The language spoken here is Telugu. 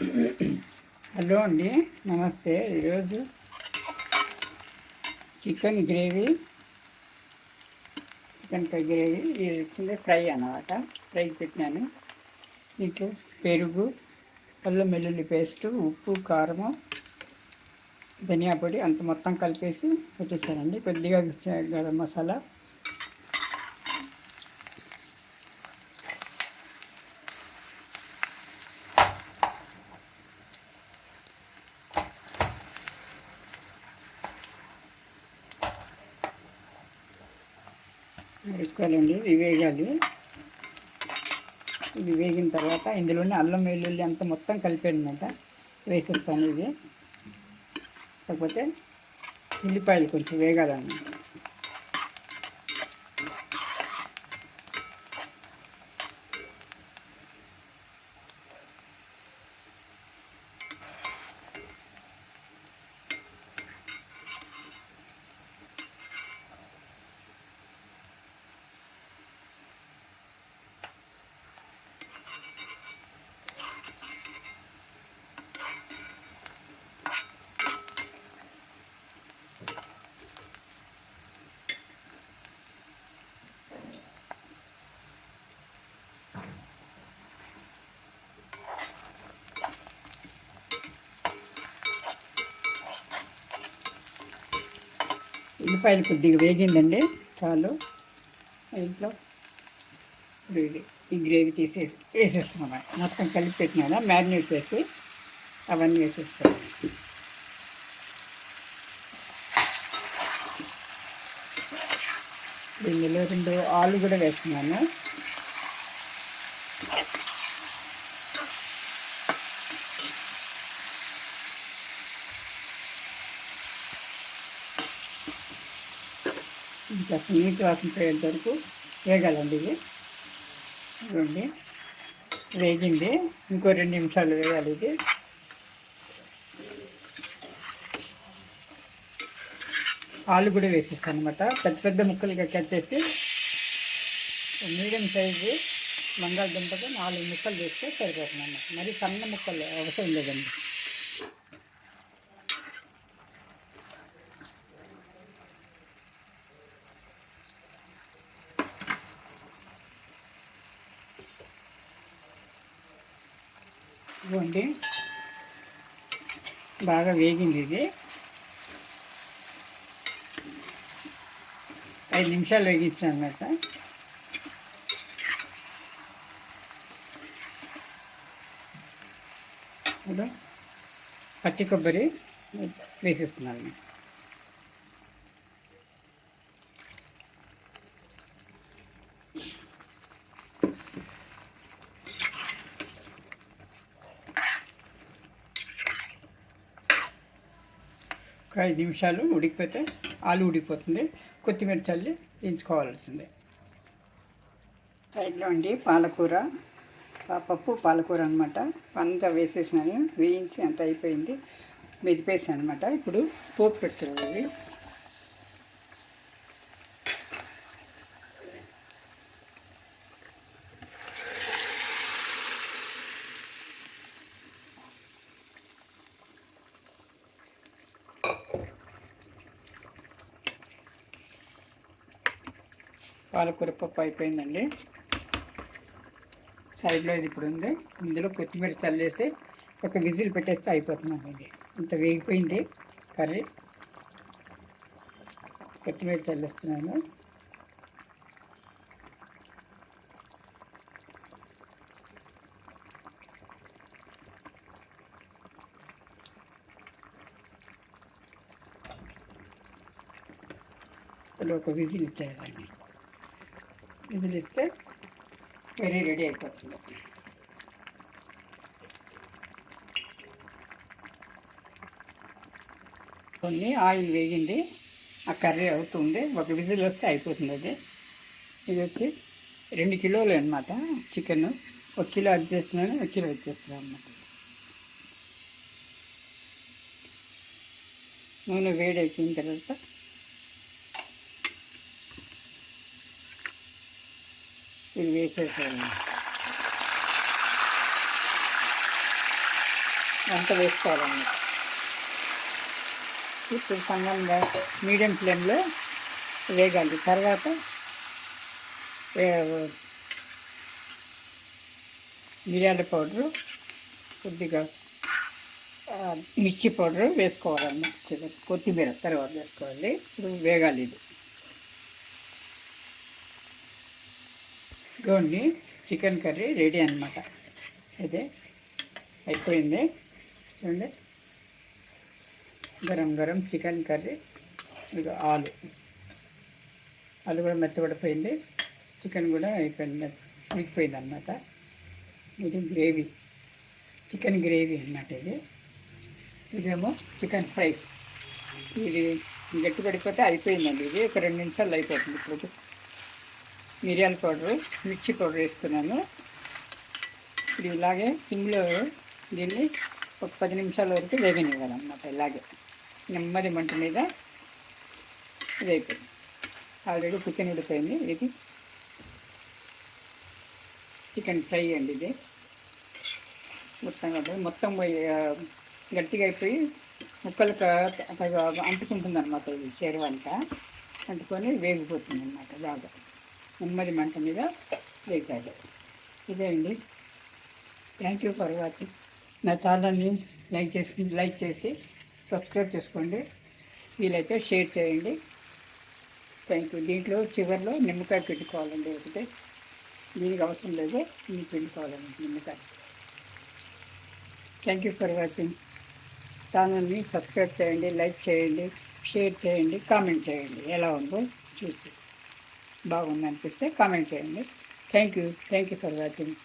హలో అండి, నమస్తే. ఈరోజు చికెన్ గ్రేవీ, చికెన్ గ్రేవీ ఇది వచ్చింది ఫ్రై అన్నమాట. ఫ్రైకి పెట్టినాను. దీంట్లో పెరుగు, అల్లం వెల్లుల్లి పేస్టు, ఉప్పు, కారము, ధనియా పొడి అంత మొత్తం కలిపేసి పెట్టేసానండి. కొద్దిగా గరం మసాలా, వేసుకోవాలండి. ఇవి వేగాలి. ఇది వేగిన తర్వాత ఇందులోనే అల్లం వెల్లుల్లి అంతా మొత్తం కలిపానమాట వేసేస్తాను. ఇది కాకపోతే ఉల్లిపాయలు కొంచెం వేగాలన్నమాట. ఉల్లిపాయలు కొద్దిగా వేగిందండి, చాలు. ఇంట్లో ఈ గ్రేవీ వేసేస్తున్నాం. మొత్తం కలిపి పెట్టినా మ్యారినేట్ చేసి అవన్నీ వేసేస్తాం. దీనిలో 2 ఆలు కూడా వేస్తున్నాను. ఇంకా నీటి వాసన పోయేంత వరకు వేగాలండి. ఇది చూడండి వేగింది. ఇంకో 2 నిమిషాలు వేయాలి. ఇది ఆలు కూడా వేసేస్తాను అనమాట. పెద్ద పెద్ద ముక్కలుగా కట్ చేసి మీడియం సైజు బంగాళదుంపతో 4 ముక్కలు వేస్తే సరిపోతుంది అన్నమాట. మరి సన్న ముక్కలు అవసరం లేదండి. ఇవ్వండి, బాగా వేగింది. ఇది 5 నిమిషాలు వేగించాను అన్నమాట. ఇప్పుడు పచ్చి కొబ్బరి వేసేస్తున్నాను. ఒక 5 నిమిషాలు ఉడికిపోతే ఆలు ఉడికిపోతుంది. కొత్తిమీర చల్లి దించుకోవాల్సిందే. సైడ్లో అండి పాలకూర, పప్పు పాలకూర అనమాట. అంతా వేసేసినాను, వేయించి అంత అయిపోయింది. మెదిపేసాను అనమాట. ఇప్పుడు పోపు పెడుతుంది. పాలకూర పప్పు అయిపోయిందండి. సైడ్లో ఇది ఇప్పుడు ఉంది. ఇందులో కొత్తిమీర చల్లేసి ఒక విజిల్ పెట్టేస్తే అయిపోతుందండి. ఇది ఇంత వేగిపోయింది కర్రీ. కొత్తిమీర చల్లేస్తున్నాను. ఇందులో ఒక విజిల్ ఇచ్చేయాలండి. విజిల్ ఇస్తే కర్రీ రెడీ అయిపోతుంది. కొన్ని ఆయిల్ వేగింది, ఆ కర్రీ అవుతుంది. ఒక విజిల్ వస్తే అయిపోతుంది. అది ఇది వచ్చి 2 కిలోలు అనమాట చికెన్. 1 కిలో అది చేస్తున్నాను, 1 కిలో వచ్చేస్తున్నాను అన్నమాట. నూనె వేడి అయిపోయిన తర్వాత ఇది వేసేసాను. అంత వేసుకోవాలన్నమాట. ఇప్పుడు సన్నంగా మీడియం ఫ్లేమ్లో వేగాలి. తర్వాత మిరియాల పౌడరు, కొద్దిగా మిర్చి పౌడరు వేసుకోవాలన్నమాట. కొత్తిమీర తర్వాత వేసుకోవాలి. ఇప్పుడు వేగాలి ఇది. ఇదిగోండి చికెన్ కర్రీ రెడీ అనమాట. అదే అయిపోయింది చూడండి. Garam garam chicken curry. ఇది ఆలు కూడా మెత్తబడిపోయింది. చికెన్ కూడా అయిపోయింది, ఉడికిపోయింది అన్నమాట. ఇది గ్రేవీ, చికెన్ గ్రేవీ అన్నమాట. ఇదేమో చికెన్ ఫ్రై. ఇది గట్టి పడిపోతే అయిపోయిందండి. ఇది ఒక 2 నిమిషాలు అయిపోతుంది. ఇప్పుడు మిరియాల పౌడరు, మిర్చి పౌడర్ వేసుకున్నాను. ఇప్పుడు ఇలాగే సిమ్లో దీన్ని ఒక 10 నిమిషాల వరకు వేగనివ్వాలన్నమాట. ఇలాగే నెమ్మది మంట మీద ఇది అయిపోయింది. ఆల్రెడీ చికెన్ ఉడిపోయింది. ఇది చికెన్ ఫ్రై అండి. ఇది మొత్తం గట్టిగా అయిపోయి ముక్కలకు అంటుకుంటుంది అనమాట. ఇది చేరువంతా అంటుకొని వేగిపోతుంది అన్నమాట. బాగా నెమ్మది మంట మీద వేగాలి. ఇదే అండి. Thank you for watching. నా ఛానల్ని లైక్ చేసి సబ్స్క్రైబ్ చేసుకోండి. వీలైతే షేర్ చేయండి. Thank you. దీంట్లో చివరిలో నిమ్మకాయ పెట్టుకోవాలండి. ఒకటే దీనికి అవసరం లేదు, మీకు పెట్టుకోవాలండి నిమ్మకాయ. Thank you for watching. ఛానల్ని సబ్స్క్రైబ్ చేయండి, లైక్ చేయండి, షేర్ చేయండి, కామెంట్ చేయండి. ఎలా ఉందో చూసి బాగుంది అనిపిస్తే కామెంట్ చేయండి. Thank you for watching.